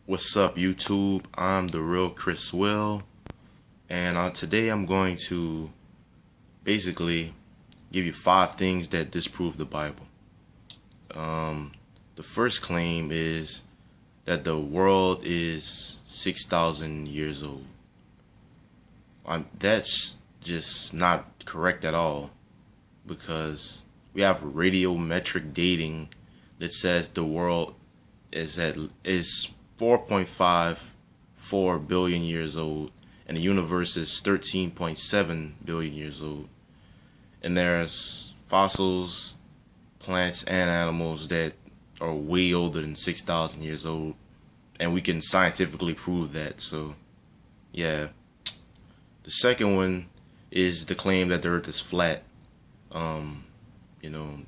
What's up, YouTube? I'm the real Chris Will, and today I'm going to basically give you 5 things that disprove the Bible. The first claim is that the world is 6,000 years old. That's just not correct at all, because we have radiometric dating that says the world is 4.54 billion years old, and the universe is 13.7 billion years old. And there's fossils, plants, and animals that are way older than 6,000 years old, and we can scientifically prove that. So, yeah. The second one is the claim that the Earth is flat. You know,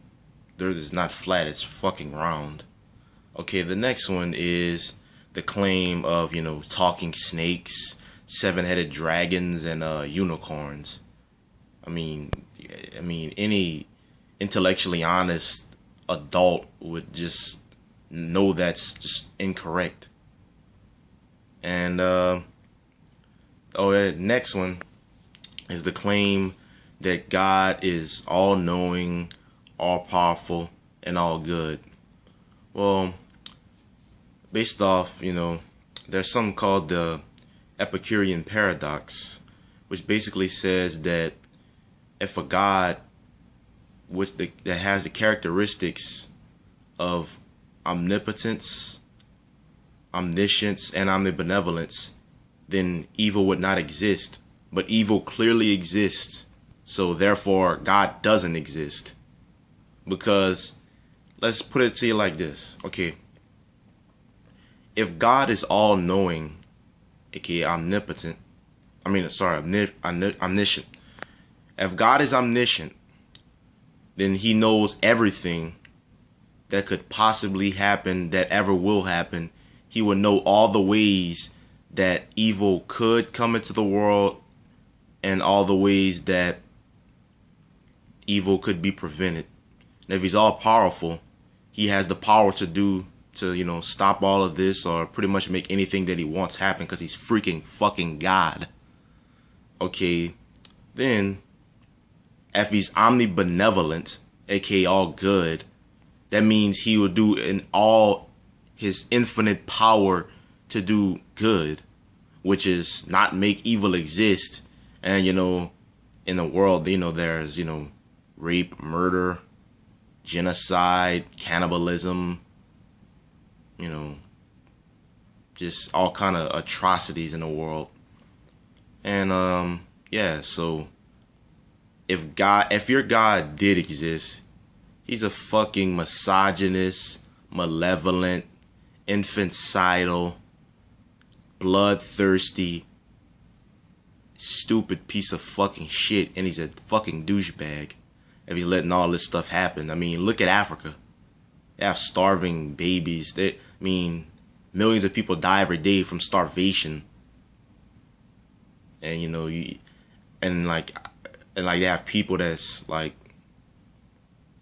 the Earth is not flat; it's fucking round. Okay, the next one is the claim of, talking snakes, seven-headed dragons, and unicorns. I mean, any intellectually honest adult would just know that's just incorrect. And the next one is the claim that God is all-knowing, all-powerful, and all good. Well, based off, there's something called the Epicurean paradox, which basically says that if a God that has the characteristics of omnipotence, omniscience, and omnibenevolence, then evil would not exist. But evil clearly exists, so therefore God doesn't exist. Because, let's put it to you like this, okay? If God is all-knowing, aka omnipotent, omniscient. If God is omniscient, then he knows everything that could possibly happen, that ever will happen. He would know all the ways that evil could come into the world and all the ways that evil could be prevented. And if he's all-powerful, he has the power to stop all of this, or pretty much make anything that he wants happen, because he's freaking fucking God. Okay, then if he's omnibenevolent, aka all good, that means he will do in all his infinite power to do good, which is not make evil exist. And in the world, there's rape, murder, genocide, cannibalism, just all kind of atrocities in the world. And so if your God did exist, he's a fucking misogynist, malevolent, infanticidal, bloodthirsty, stupid piece of fucking shit, and he's a fucking douchebag if he's letting all this stuff happen. I mean, look at Africa. They have starving babies. Millions of people die every day from starvation. And they have people that's like,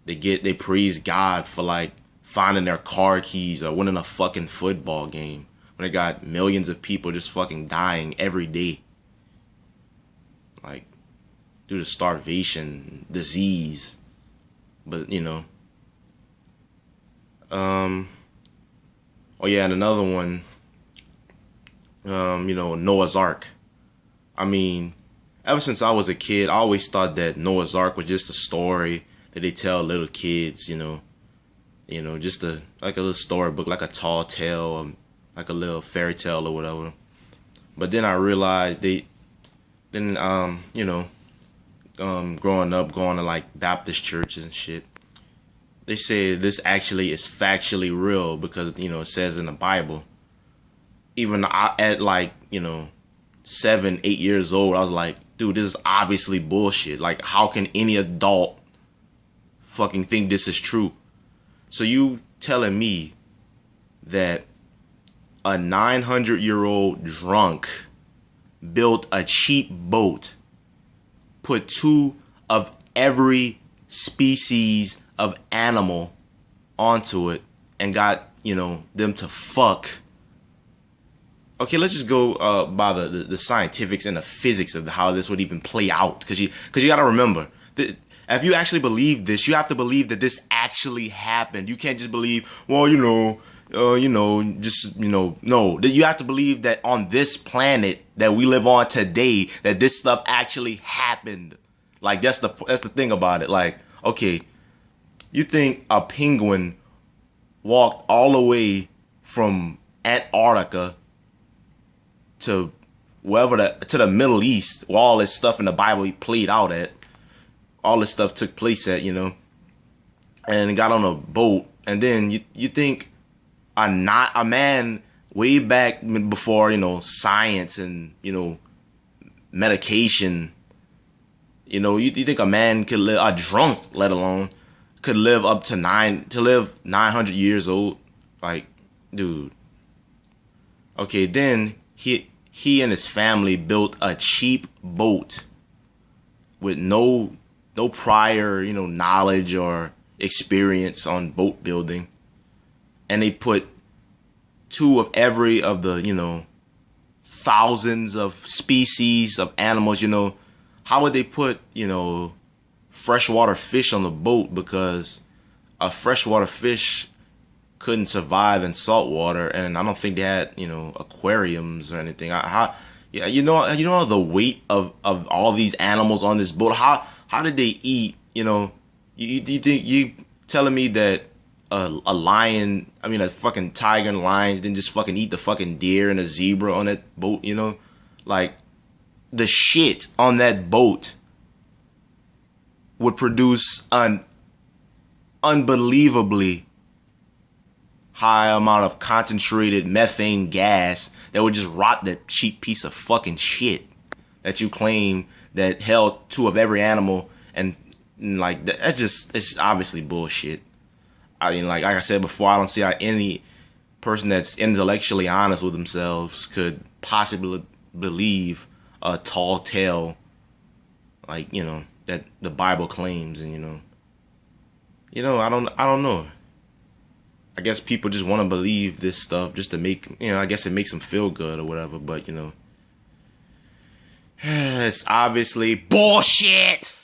they praise God for like finding their car keys or winning a fucking football game, when they got millions of people just fucking dying every day, like due to starvation, disease. But and another one, Noah's Ark. Ever since I was a kid, I always thought that Noah's Ark was just a story that they tell little kids, just like a little storybook, like a tall tale, like a little fairy tale or whatever. But then I realized growing up, going to like Baptist churches and shit, they say this actually is factually real, because it says in the Bible. Even at 7, 8 years old, I was like, dude, this is obviously bullshit. Like, how can any adult fucking think this is true? So you telling me that a 900-year-old drunk built a cheap boat, put 2 of every species of animal onto it, and got them to fuck okay, let's just go by the scientifics and the physics of how this would even play out. Because you got to remember, if you actually believe this, you have to believe that this actually happened. You can't just believe, well, no. That you have to believe that on this planet that we live on today, that this stuff actually happened. Like, that's the thing about it. Like, okay, you think a penguin walked all the way from Antarctica to to the Middle East, where all this stuff in the Bible he played out at, all this stuff took place at, and got on a boat, and then you think a man way back before science and medication, you think a man could live, a drunk let alone, could live up to 900 years old? Like, dude. Okay, then he and his family built a cheap boat with no prior knowledge or experience on boat building, and they put two of every of the thousands of species of animals. How would they put freshwater fish on the boat? Because a freshwater fish couldn't survive in salt water, and I don't think they had aquariums or anything. The weight of all these animals on this boat. How did they eat? You think you telling me that a lion, a fucking tiger and lions didn't just fucking eat the fucking deer and a zebra on that boat? Like, the shit on that boat would produce an unbelievably high amount of concentrated methane gas that would just rot that cheap piece of fucking shit that you claim that held two of every animal. And like, it's obviously bullshit. Like I said before, I don't see how any person that's intellectually honest with themselves could possibly believe a tall tale like that the Bible claims. And I don't know. I guess people just want to believe this stuff just to make, I guess it makes them feel good or whatever. But, it's obviously bullshit.